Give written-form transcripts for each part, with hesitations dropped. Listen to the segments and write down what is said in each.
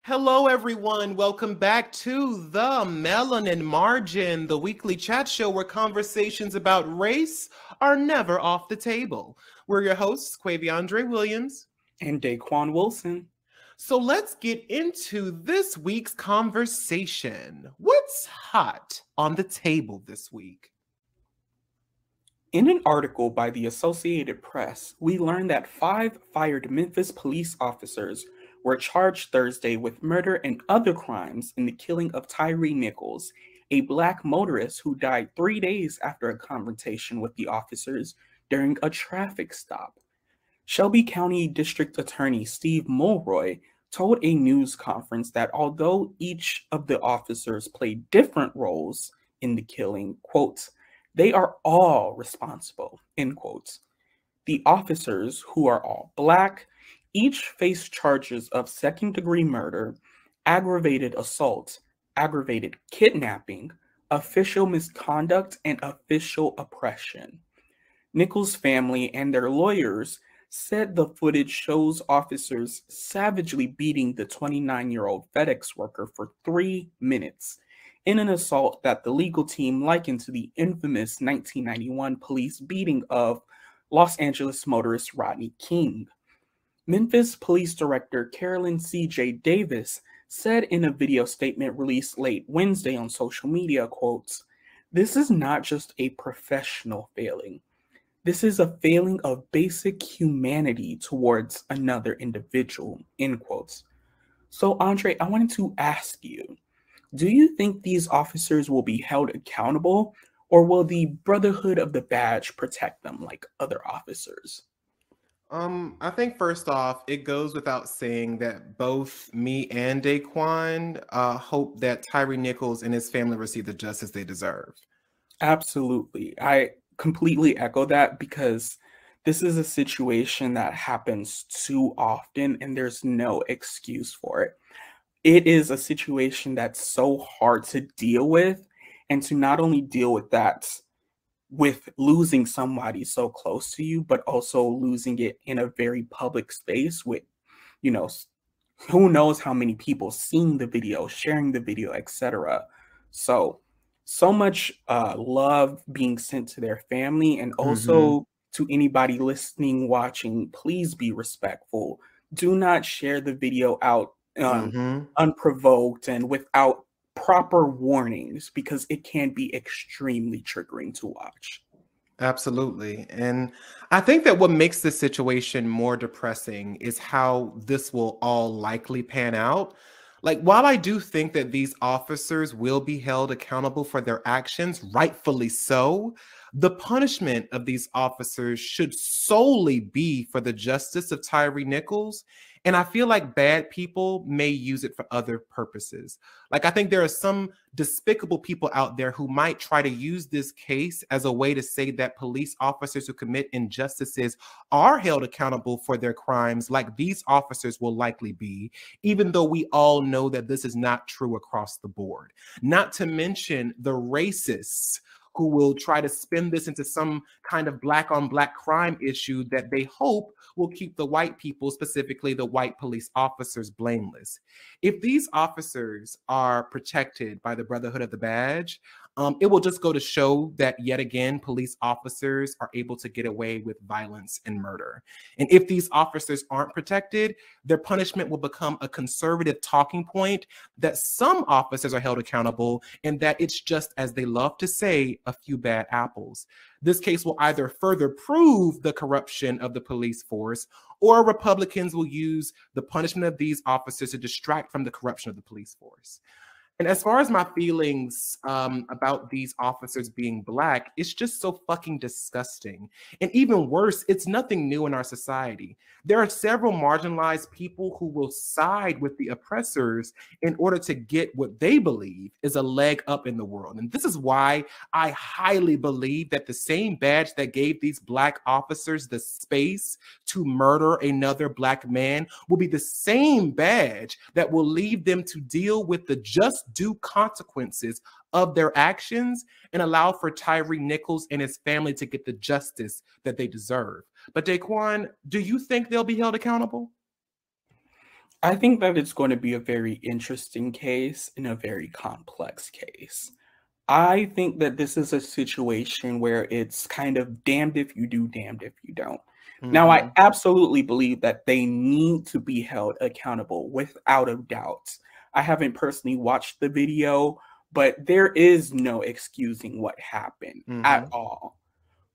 Hello, everyone. Welcome back to the Melanin Margin, the weekly chat show where conversations about race are never off the table. We're your hosts, Quaviondre Williams. And Daquon Wilson. So let's get into this week's conversation. What's hot on the table this week? In an article by the Associated Press, we learned that 5 fired Memphis police officers were charged Thursday with murder and other crimes in the killing of Tyre Nichols, a black motorist who died 3 days after a confrontation with the officers during a traffic stop. Shelby County District Attorney Steve Mulroy told a news conference that although each of the officers played different roles in the killing, quote, they are all responsible, end quotes. The officers, who are all black, each face charges of second-degree murder, aggravated assault, aggravated kidnapping, official misconduct, and official oppression. Nichols' family and their lawyers said the footage shows officers savagely beating the 29-year-old FedEx worker for 3 minutes in an assault that the legal team likened to the infamous 1991 police beating of Los Angeles motorist Rodney King. Memphis Police Director Carolyn C.J. Davis said in a video statement released late Wednesday on social media, quotes, "This is not just a professional failing. This is a failing of basic humanity towards another individual," end quotes. So, Andre, I wanted to ask you, do you think these officers will be held accountable, or will the Brotherhood of the Badge protect them like other officers? I think first off, it goes without saying that both me and Daquon hope that Tyre Nichols and his family receive the justice they deserve. Absolutely. I completely echo that because this is a situation that happens too often and there's no excuse for it. It is a situation that's so hard to deal with, and to not only deal with that with losing somebody so close to you, but also losing it in a very public space with, you know, who knows how many people seeing the video, sharing the video, etc. So much love being sent to their family, and also to anybody listening, watching, please be respectful. Do not share the video out unprovoked and without proper warnings, because it can be extremely triggering to watch. Absolutely. And I think that what makes this situation more depressing is how this will all likely pan out. Like, while I do think that these officers will be held accountable for their actions, rightfully so, the punishment of these officers should solely be for the justice of Tyre Nichols. And I feel like bad people may use it for other purposes. Like, I think there are some despicable people out there who might try to use this case as a way to say that police officers who commit injustices are held accountable for their crimes, like these officers will likely be, even though we all know that this is not true across the board. Not to mention the racists who will try to spin this into some kind of black on black crime issue that they hope will keep the white people, specifically the white police officers, blameless. If these officers are protected by the Brotherhood of the Badge, it will just go to show that yet again, police officers are able to get away with violence and murder. And if these officers aren't protected, their punishment will become a conservative talking point that some officers are held accountable and that it's just, as they love to say, a few bad apples. This case will either further prove the corruption of the police force, or Republicans will use the punishment of these officers to distract from the corruption of the police force. And as far as my feelings about these officers being black, it's just so fucking disgusting. And even worse, it's nothing new in our society. There are several marginalized people who will side with the oppressors in order to get what they believe is a leg up in the world. And this is why I highly believe that the same badge that gave these black officers the space to murder another black man will be the same badge that will leave them to deal with the just due consequences of their actions and allow for Tyre Nichols and his family to get the justice that they deserve. But Daquon, do you think they'll be held accountable? I think that it's going to be a very interesting case and a very complex case. I think that this is a situation where it's kind of damned if you do, damned if you don't. Now, I Hmm. absolutely believe that they need to be held accountable without a doubt. I haven't personally watched the video, but there is no excusing what happened at Hmm. all.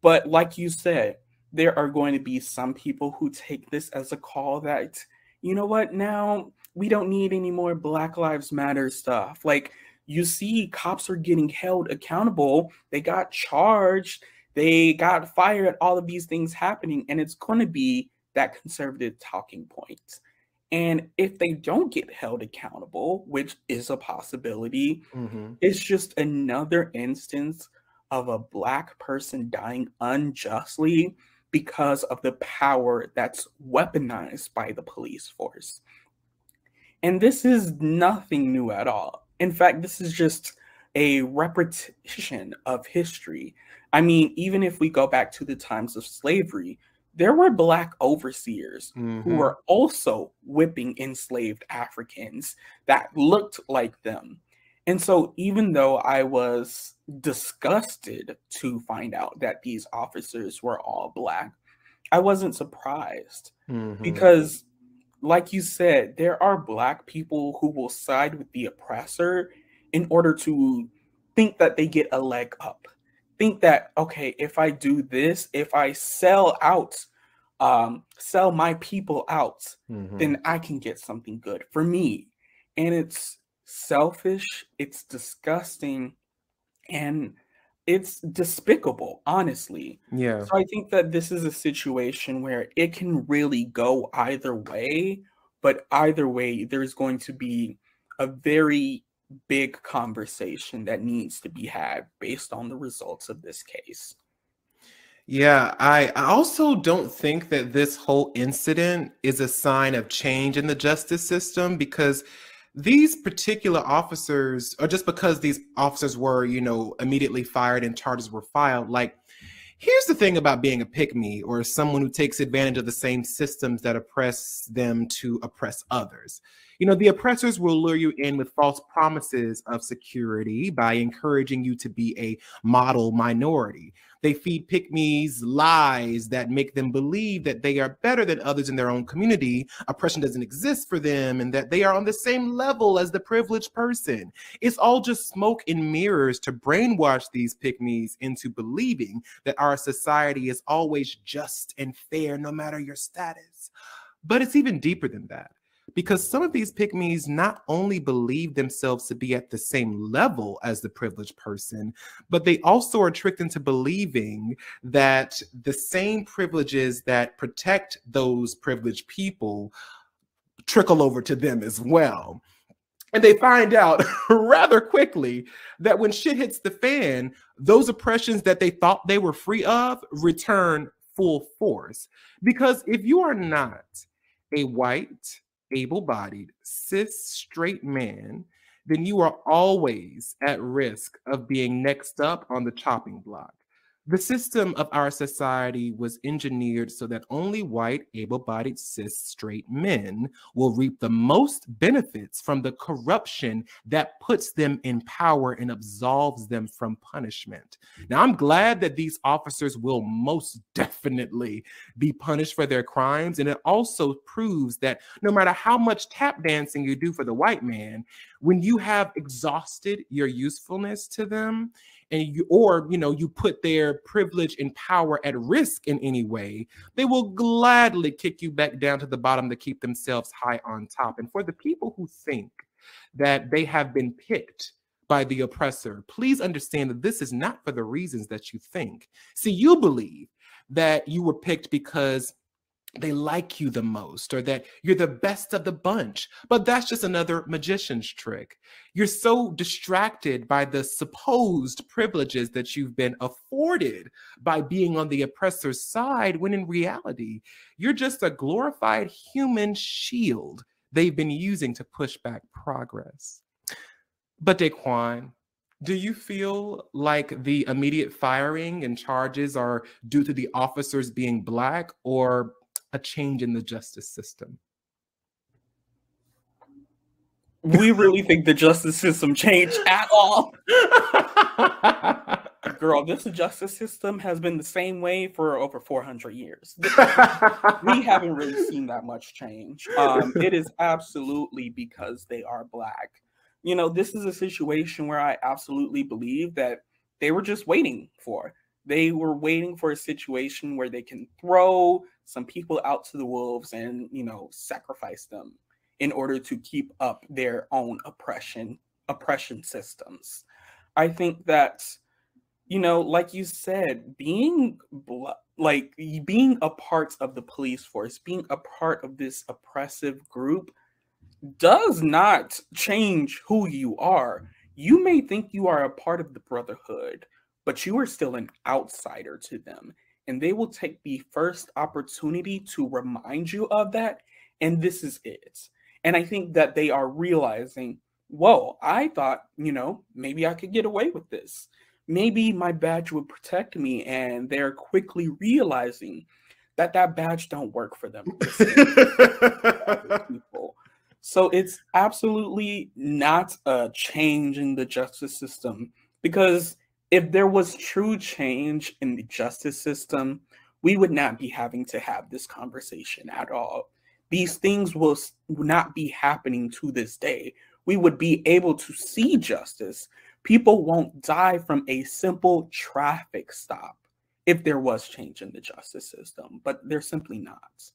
But like you said, there are going to be some people who take this as a call that, you know what, now we don't need any more Black Lives Matter stuff. Like, you see, cops are getting held accountable. They got charged, they got fired, all of these things happening, and it's going to be that conservative talking point. And if they don't get held accountable, which is a possibility, Hmm. it's just another instance of a Black person dying unjustly because of the power that's weaponized by the police force. And this is nothing new at all. In fact, this is just a repetition of history. I mean, even if we go back to the times of slavery, there were Black overseers who Hmm. were also whipping enslaved Africans that looked like them. And so, even though I was disgusted to find out that these officers were all Black, I wasn't surprised Hmm. because, like you said, there are Black people who will side with the oppressor in order to think that they get a leg up. Think that, okay, if I do this, if I sell out, sell my people out, Hmm. then I can get something good for me. And it's selfish, it's disgusting, and it's despicable, honestly. Yeah. So I think that this is a situation where it can really go either way, but either way, there's going to be a very big conversation that needs to be had based on the results of this case. Yeah, I also don't think that this whole incident is a sign of change in the justice system because these particular officers, or just because these officers were, immediately fired and charges were filed, like, here's the thing about being a pick me or someone who takes advantage of the same systems that oppress them to oppress others. The oppressors will lure you in with false promises of security by encouraging you to be a model minority. They feed pick me's lies that make them believe that they are better than others in their own community, oppression doesn't exist for them, and that they are on the same level as the privileged person. It's all just smoke and mirrors to brainwash these pick me's into believing that our society is always just and fair no matter your status. But it's even deeper than that. Because some of these pygmies not only believe themselves to be at the same level as the privileged person, but they also are tricked into believing that the same privileges that protect those privileged people trickle over to them as well. And they find out rather quickly that when shit hits the fan, those oppressions that they thought they were free of return full force. Because if you are not a white, able bodied, cis, straight man, then you are always at risk of being next up on the chopping block. The system of our society was engineered so that only white, able bodied, cis, straight men will reap the most benefits from the corruption that puts them in power and absolves them from punishment. Now, I'm glad that these officers will most definitely be punished for their crimes. And it also proves that no matter how much tap dancing you do for the white man, when you have exhausted your usefulness to them, and you put their privilege and power at risk in any way, they will gladly kick you back down to the bottom to keep themselves high on top. And for the people who think that they have been picked by the oppressor, please understand that this is not for the reasons that you think. See, you believe that you were picked because they like you the most or that you're the best of the bunch. But that's just another magician's trick. You're so distracted by the supposed privileges that you've been afforded by being on the oppressor's side, when in reality, you're just a glorified human shield they've been using to push back progress. But Daquon, do you feel like the immediate firing and charges are due to the officers being Black or a change in the justice system? We really think the justice system changed at all? Girl, this justice system has been the same way for over 400 years. We haven't really seen that much change. It is absolutely because they are Black. You know, this is a situation where I absolutely believe that they were just waiting for. They were waiting for a situation where they can throw some people out to the wolves and, you know, sacrifice them in order to keep up their own oppression systems. I think that, you know, like you said, being a part of the police force, being a part of this oppressive group does not change who you are. You may think you are a part of the brotherhood, but you are still an outsider to them. And they will take the first opportunity to remind you of that. And this is it. And I think that they are realizing, whoa, I thought, you know, maybe I could get away with this. Maybe my badge would protect me. And they're quickly realizing that that badge don't work for them. People. So it's absolutely not a change in the justice system, because if there was true change in the justice system, we would not be having to have this conversation at all. These things will not be happening to this day. We would be able to see justice. People won't die from a simple traffic stop if there was change in the justice system, but they're simply not.